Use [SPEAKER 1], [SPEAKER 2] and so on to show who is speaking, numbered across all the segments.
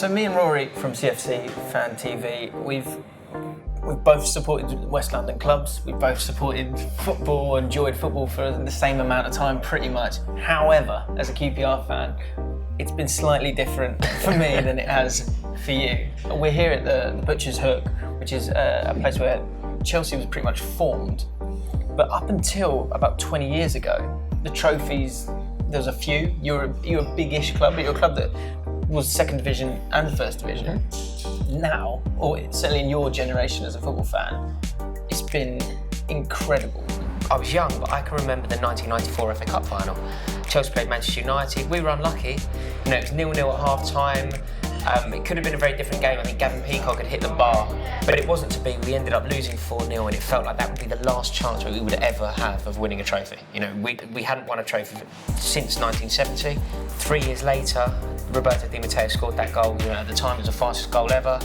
[SPEAKER 1] So me and Rory from CFC FanTV, we've both supported West London clubs. We've both supported football, enjoyed football for the same amount of time, pretty much. However, as a QPR fan, it's been slightly different for me than it has for you. We're here at the Butcher's Hook, which is a place where Chelsea was pretty much formed. But up until about 20 years ago, the trophies, there was a few. You're a big-ish club, but you're a club that was second division and first division. Now, or certainly in your generation as a football fan, it's been incredible.
[SPEAKER 2] I was young, but I can remember the 1994 FA Cup final. Chelsea played Manchester United. We were unlucky. It was 0-0 at half-time. It could have been a very different game. I think Gavin Peacock had hit the bar, but it wasn't to be. We ended up losing 4-0, and it felt like that would be the last chance we would ever have of winning a trophy. We hadn't won a trophy since 1970. 3 years later, Roberto Di Matteo scored that goal. At the time, it was the fastest goal ever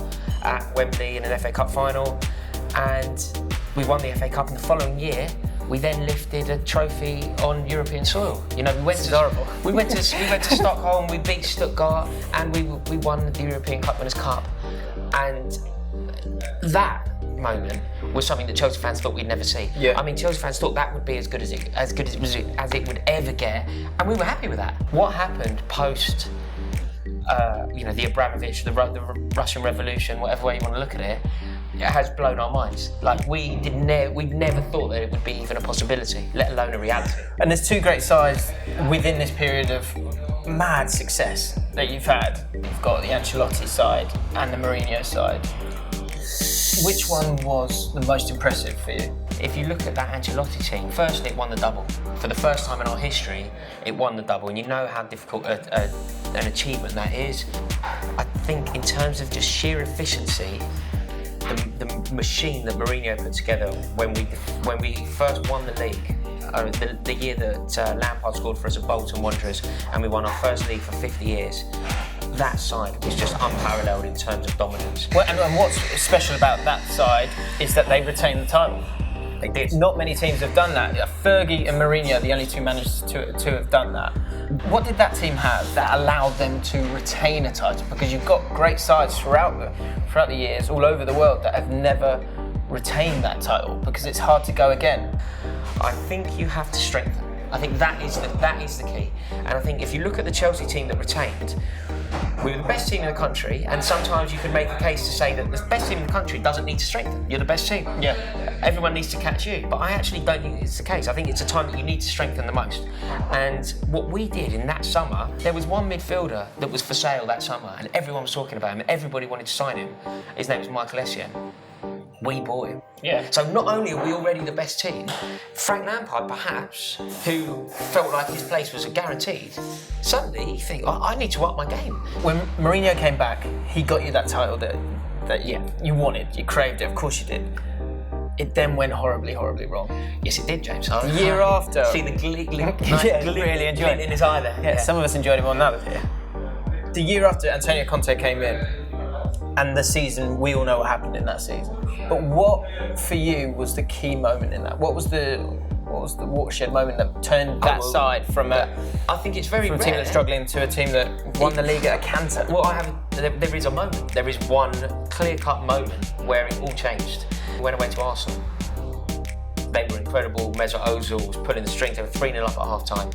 [SPEAKER 2] at Wembley in an FA Cup final, and we won the FA Cup. In the following year, we then lifted a trophy on European soil. We went to Stockholm, we beat Stuttgart, and we won the European Cup Winners' Cup. And that moment was something that Chelsea fans thought we'd never see.
[SPEAKER 1] Yeah.
[SPEAKER 2] I mean, Chelsea fans thought that would be as good as it would ever get, and we were happy with that. What happened post, the Abramovich, the Russian Revolution, whatever way you want to look at it, it has blown our minds. Like we never thought that it would be even a possibility, let alone a reality.
[SPEAKER 1] And there's two great sides within this period of mad success that you've had. You've got the Ancelotti side and the Mourinho side. Which one was the most impressive for you?
[SPEAKER 2] If you look at that Ancelotti team, firstly, it won the double. For the first time in our history, it won the double, and you know how difficult an achievement that is. I think in terms of just sheer efficiency, the machine that Mourinho put together when we first won the league, the year that Lampard scored for us at Bolton Wanderers, and we won our first league for 50 years, that side was just unparalleled in terms of dominance.
[SPEAKER 1] Well, and what's special about that side is that they retained the title.
[SPEAKER 2] They did.
[SPEAKER 1] Not many teams have done that. Fergie and Mourinho are the only two managers to have done that. What did that team have that allowed them to retain a title? Because you've got great sides throughout the years, all over the world, that have never retained that title because it's hard to go again.
[SPEAKER 2] I think you have to strengthen. I think that is the key. And I think if you look at the Chelsea team that retained, we were the best team in the country, and sometimes you can make a case to say that the best team in the country doesn't need to strengthen. You're the best team.
[SPEAKER 1] Yeah.
[SPEAKER 2] Everyone needs to catch you. But I actually don't think it's the case. I think it's a time that you need to strengthen the most. And what we did in that summer, there was one midfielder that was for sale that summer, and everyone was talking about him, and everybody wanted to sign him. His name was Michael Essien. We bought him.
[SPEAKER 1] Yeah.
[SPEAKER 2] So not only are we already the best team, Frank Lampard perhaps, who felt like his place was guaranteed, suddenly he thinks, I need to up my game.
[SPEAKER 1] When Mourinho came back, he got you that title that you wanted, you craved it, of course you did. It then went horribly, horribly wrong.
[SPEAKER 2] Yes, it did, James.
[SPEAKER 1] The year after.
[SPEAKER 2] See the glint
[SPEAKER 1] really enjoyed
[SPEAKER 2] in his eye there.
[SPEAKER 1] Yeah, some of us enjoyed it more than others here. The year after Antonio Conte came in, and the season, we all know what happened in that season. But what, for you, was the key moment in that? What was the watershed moment that turned that side from
[SPEAKER 2] I think it's very
[SPEAKER 1] from a
[SPEAKER 2] rare.
[SPEAKER 1] team that's struggling to a team that won the league at a canter?
[SPEAKER 2] Well, there is a moment. There is one clear-cut moment where it all changed. We went away to Arsenal. They were incredible. Mesut Ozil was pulling the strings. They were 3-0 up at half-time.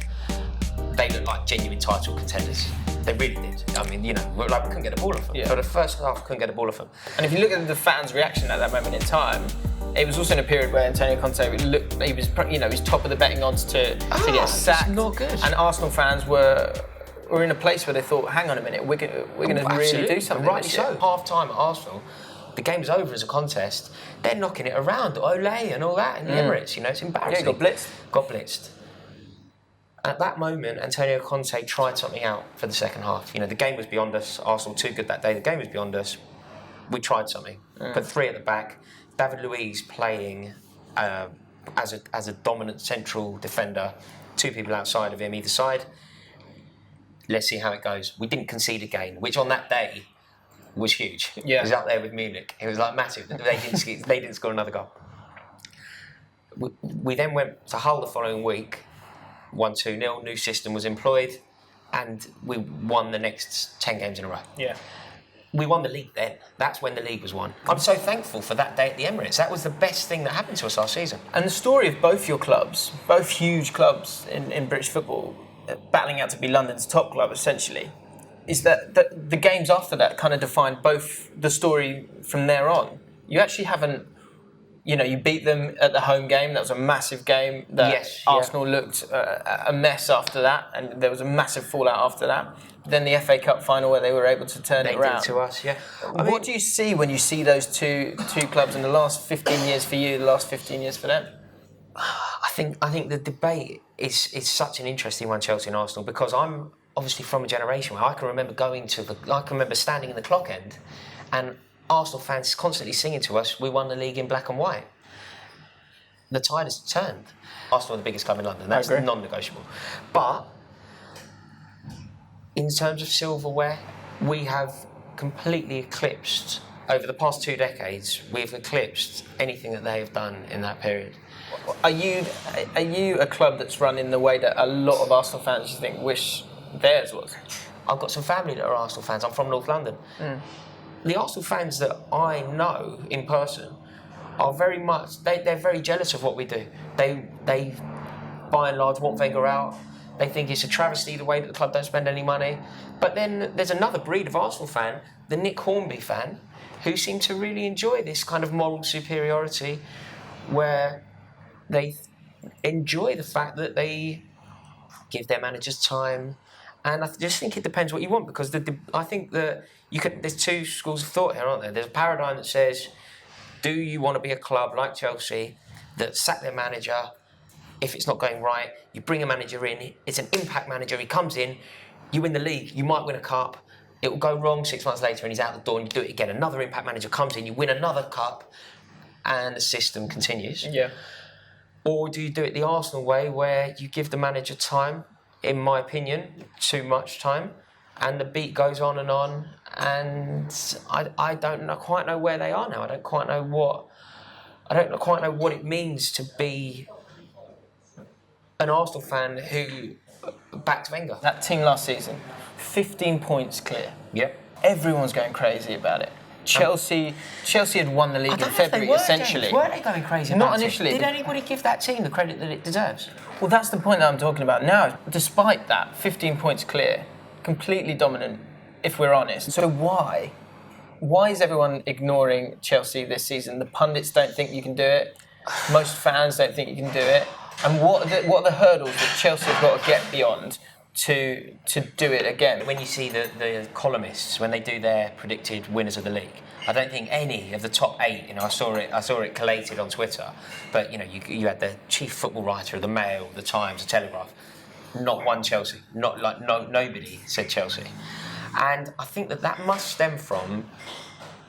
[SPEAKER 2] They looked like genuine title contenders. They really did. I mean, we couldn't get the ball off them.
[SPEAKER 1] Yeah.
[SPEAKER 2] For the first half, couldn't get the ball off them.
[SPEAKER 1] And if you look at the fans' reaction at that moment in time, it was also in a period where Antonio Conte he was top of the betting odds to get sacked.
[SPEAKER 2] Not good.
[SPEAKER 1] And Arsenal fans were in a place where they thought, hang on a minute, we're going to really do something.
[SPEAKER 2] Rightly so. Half time at Arsenal, the game's over as a contest. They're knocking it around, Ole and all that in the Emirates. It's embarrassing.
[SPEAKER 1] Yeah,
[SPEAKER 2] got blitzed. At that moment, Antonio Conte tried something out for the second half. The game was beyond us. Arsenal too good that day. The game was beyond us. We tried something. Put three at the back. David Luiz playing as a dominant central defender. Two people outside of him either side. Let's see how it goes. We didn't concede again, which on that day was huge.
[SPEAKER 1] Yeah.
[SPEAKER 2] It was up there with Munich. It was like massive. They didn't score another goal. We then went to Hull the following week. 1-2-0, new system was employed, and we won the next 10 games in a row.
[SPEAKER 1] Yeah.
[SPEAKER 2] We won the league then. That's when the league was won. I'm so thankful for that day at the Emirates. That was the best thing that happened to us last season.
[SPEAKER 1] And the story of both your clubs, both huge clubs in British football, battling out to be London's top club essentially, is that the games after that kind of defined both the story from there on. You actually haven't, you beat them at the home game. That was a massive game. Arsenal looked a mess after that, and there was a massive fallout after that. Then the FA Cup final where they were able to turn it around.
[SPEAKER 2] They did to us, yeah.
[SPEAKER 1] What do you see when you see those two clubs in the last 15 years for you, the last 15 years for them?
[SPEAKER 2] I think the debate is such an interesting one, Chelsea and Arsenal, because I'm obviously from a generation where I can remember standing in the clock end and Arsenal fans constantly singing to us, we won the league in black and white. The tide has turned. Arsenal are the biggest club in London, that's non-negotiable. But in terms of silverware, we have completely eclipsed, over the past 2 decades, we've eclipsed anything that they have done in that period.
[SPEAKER 1] Are you a club that's run in the way that a lot of Arsenal fans, you think, wish theirs was?
[SPEAKER 2] I've got some family that are Arsenal fans. I'm from North London. The Arsenal fans that I know in person are very much, they're very jealous of what we do. They by and large want Wenger out. They think it's a travesty the way that the club don't spend any money. But then there's another breed of Arsenal fan, the Nick Hornby fan, who seem to really enjoy this kind of moral superiority where they enjoy the fact that they give their managers time. And I just think it depends what you want, because I think that there's 2 schools of thought here, aren't there? There's a paradigm that says, do you want to be a club like Chelsea that sack their manager? If it's not going right, you bring a manager in, it's an impact manager, he comes in, you win the league, you might win a cup, it will go wrong 6 months later and he's out the door and you do it again. Another impact manager comes in, you win another cup, and the system continues.
[SPEAKER 1] Yeah.
[SPEAKER 2] Or do you do it the Arsenal way, where you give the manager time, in my opinion, too much time, and the beat goes on, and I don't quite know where they are now. I don't quite know what it means to be an Arsenal fan who backed Wenger.
[SPEAKER 1] That team last season, 15 points clear.
[SPEAKER 2] Yep.
[SPEAKER 1] Everyone's going crazy about it. Chelsea had won the league in February, essentially.
[SPEAKER 2] Were they going crazy
[SPEAKER 1] Not
[SPEAKER 2] about
[SPEAKER 1] initially.
[SPEAKER 2] it? Did anybody give that team the credit that it deserves?
[SPEAKER 1] Well, that's the point that I'm talking about now. Despite that, 15 points clear, completely dominant, if we're honest. So why is everyone ignoring Chelsea this season? The pundits don't think you can do it. Most fans don't think you can do it. And what are the hurdles that Chelsea have got to get beyond to do it again?
[SPEAKER 2] When you see the columnists, when they do their predicted winners of the league, I don't think any of the top 8, I saw it collated on Twitter, but you had the chief football writer of the Mail, the Times, the Telegraph, not one Chelsea, nobody said Chelsea. And I think that must stem from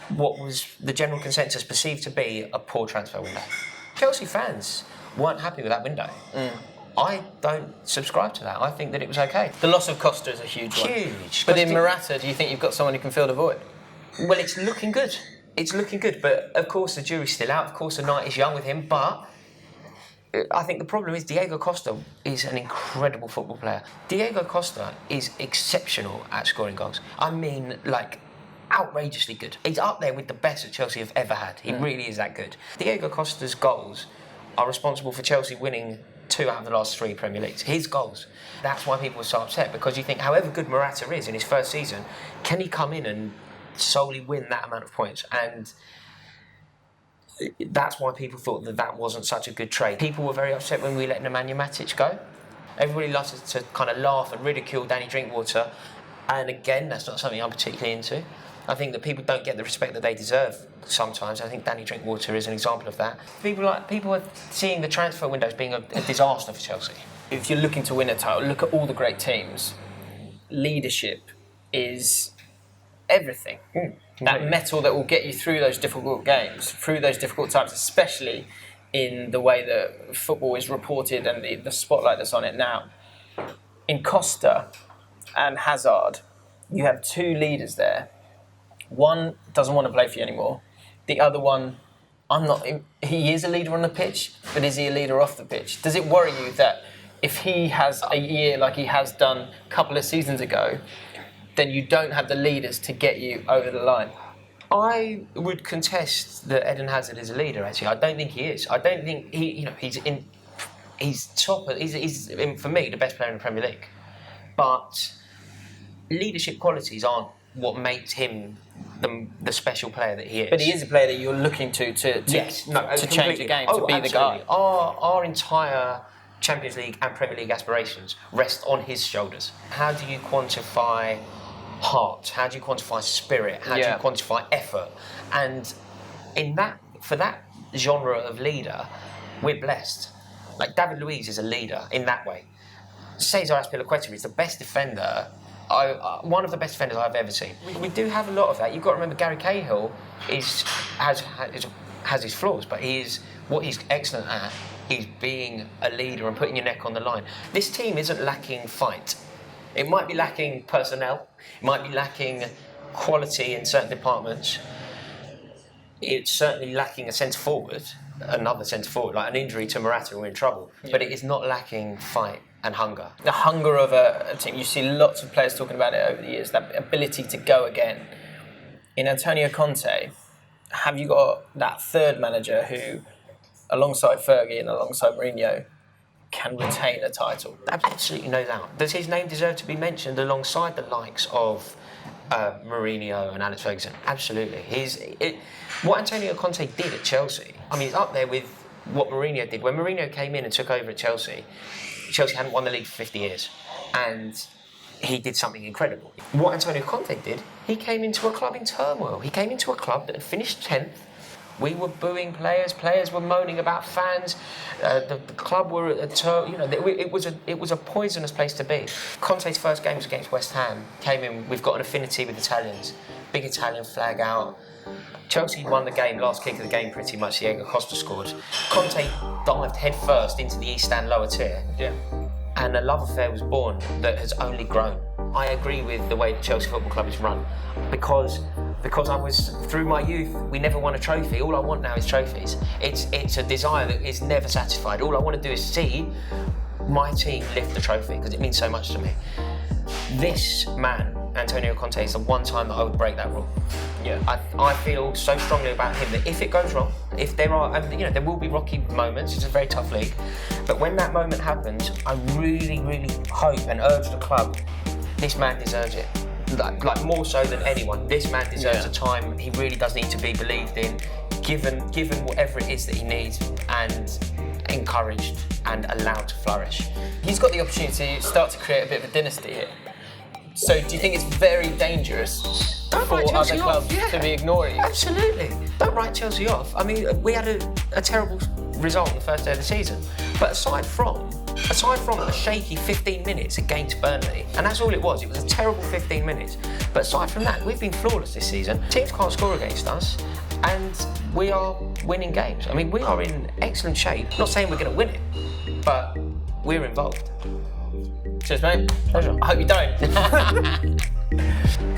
[SPEAKER 2] what was the general consensus perceived to be a poor transfer window. Chelsea fans weren't happy with that window. I don't subscribe to that. I think that it was okay.
[SPEAKER 1] The loss of Costa is a huge one.
[SPEAKER 2] Huge.
[SPEAKER 1] But in Morata, do you think you've got someone who can fill the void?
[SPEAKER 2] Well, it's looking good. But of course the jury's still out. Of course the night is young with him, but I think the problem is Diego Costa is an incredible football player. Diego Costa is exceptional at scoring goals. I mean, outrageously good. He's up there with the best that Chelsea have ever had. He really is that good. Diego Costa's goals are responsible for Chelsea winning 2 out of the last 3 Premier Leagues. His goals. That's why people are so upset, because you think however good Morata is in his first season, can he come in and solely win that amount of points? And that's why people thought that wasn't such a good trade. People were very upset when we let Nemanja Matic go. Everybody loves to kind of laugh and ridicule Danny Drinkwater, and again, that's not something I'm particularly into. I think that people don't get the respect that they deserve sometimes. I think Danny Drinkwater is an example of that. People are seeing the transfer window as being a disaster for Chelsea.
[SPEAKER 1] If you're looking to win a title, look at all the great teams. Leadership is everything. That metal that will get you through those difficult games, through those difficult times, especially in the way that football is reported and the spotlight that's on it now. In Costa and Hazard, you have 2 leaders there. One doesn't want to play for you anymore. The other one, he is a leader on the pitch, but is he a leader off the pitch? Does it worry you that if he has a year like he has done a couple of seasons ago, then you don't have the leaders to get you over the line.
[SPEAKER 2] I would contest that Eden Hazard is a leader. Actually, I don't think he is. I don't think he's top. He's for me the best player in the Premier League. But leadership qualities aren't what makes him the special player that he is.
[SPEAKER 1] But he is a player that you're looking to change the game, to be the guy.
[SPEAKER 2] Our entire Champions League and Premier League aspirations rest on his shoulders. How do you quantify heart? How do you quantify spirit? How do you quantify effort? And for that genre of leader, we're blessed. Like David Luiz is a leader in that way. Cesar Azpilicueta is the best defender. One of the best defenders I've ever seen. We do have a lot of that. You've got to remember Gary Cahill has his flaws, but what he's excellent at is being a leader and putting your neck on the line. This team isn't lacking fight. It might be lacking personnel. It might be lacking quality in certain departments. It's certainly lacking a centre forward, another centre forward. Like an injury to Morata, we're in trouble. Yeah. But it is not lacking fight and hunger.
[SPEAKER 1] The hunger of a team. You see lots of players talking about it over the years, that ability to go again. In Antonio Conte, have you got that third manager who, alongside Fergie and alongside Mourinho, can retain a title?
[SPEAKER 2] Absolutely no doubt. Does his name deserve to be mentioned alongside the likes of Mourinho and Alex Ferguson? Absolutely. What Antonio Conte did at Chelsea, I mean, he's up there with what Mourinho did. When Mourinho came in and took over at Chelsea hadn't won the league for 50 years. And he did something incredible. What Antonio Conte did, he came into a club in turmoil. He came into a club that had finished 10th. We were booing players were moaning about fans. The club were it was a poisonous place to be. Conte's first game was against West Ham. Came in, we've got an affinity with Italians. Big Italian flag out. Chelsea won the game, last kick of the game pretty much. Costa scored. Conte dived head first into the East Stand lower tier.
[SPEAKER 1] Yeah.
[SPEAKER 2] And a love affair was born that has only grown. I agree with the way the Chelsea Football Club is run because I was, through my youth, we never won a trophy. All I want now is trophies. It's a desire that is never satisfied. All I want to do is see my team lift the trophy because it means so much to me. This man, Antonio Conte, is the one time that I would break that rule.
[SPEAKER 1] Yeah.
[SPEAKER 2] I feel so strongly about him that if it goes wrong, if there are, there will be rocky moments. It's a very tough league, but when that moment happens, I really, really hope and urge the club. This man deserves it. Like more so than anyone. This man deserves a time. He really does need to be believed in, given whatever it is that he needs, and encouraged and allowed to flourish.
[SPEAKER 1] He's got the opportunity to start to create a bit of a dynasty here. So do you think it's very dangerous for other clubs to be ignoring you?
[SPEAKER 2] Absolutely. Don't write Chelsea off. I mean, we had a terrible result on the first day of the season. But aside from a shaky 15 minutes against Burnley, and that's all it was a terrible 15 minutes. But aside from that, we've been flawless this season. Teams can't score against us, and we are winning games. I mean, we are in excellent shape. Not saying we're going to win it, but we're involved.
[SPEAKER 1] Cheers, mate.
[SPEAKER 2] Pleasure.
[SPEAKER 1] I hope you don't.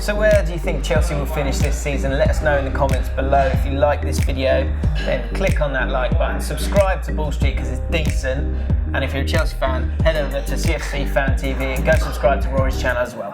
[SPEAKER 1] So where do you think Chelsea will finish this season? Let us know in the comments below. If you like this video, then click on that like button. Subscribe to Ball Street because it's decent. And if you're a Chelsea fan, head over to CFC FanTV and go subscribe to Rory's channel as well.